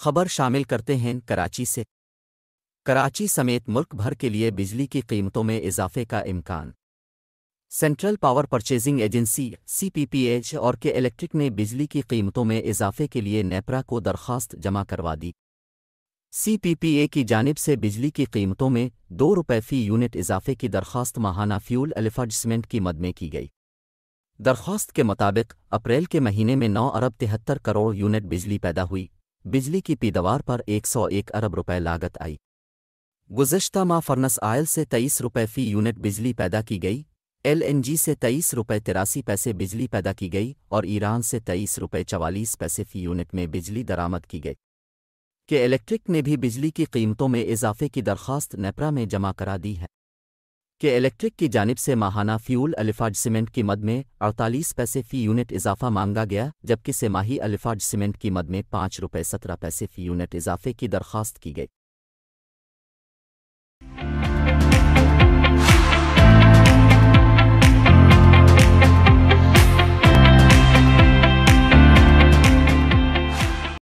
खबर शामिल करते हैं कराची से। कराची समेत मुल्क भर के लिए बिजली की कीमतों में इजाफे का इम्कान। Central power purchasing agency (CPPH) और के इलेक्ट्रिक ने बिजली की कीमतों में इजाफे के लिए नेपरा को दरख्वास्त जमा करवा दी। CPPA की जानिब से बिजली की कीमतों में ₹2 फ़ी यूनिट इजाफे की दरख्वास्त माहाना फ्यूल एलिफाडसमेंट की मद में की गई। दरख्वास्त के मुताबिक अप्रैल के महीने में 9 अरब 73 करोड़ यूनिट बिजली पैदा हुई। बिजली की पैदावार पर 101 अरब रुपए लागत आई। गुज़श्ता माह फर्नस आयल से ₹23 फ़ी यूनिट बिजली पैदा की गई, LNG से ₹23.83 बिजली पैदा की गई और ईरान से ₹23.44 फ़ी यूनिट में बिजली दरामद की गई। के इलेक्ट्रिक ने भी बिजली की कीमतों में इजाफे की दरख्वास्त नेपरा में जमा करा दी है। के इलेक्ट्रिक की जानिब से माहाना फ्यूल एलिफाडसमेंट की मद में 48 पैसे फ़ी यूनिट इजाफा मांगा गया, जबकि सेमाही एलिफाडसमेंट की मद में ₹5.17 फ़ी यूनिट इजाफे की दरख्वास्त की गई।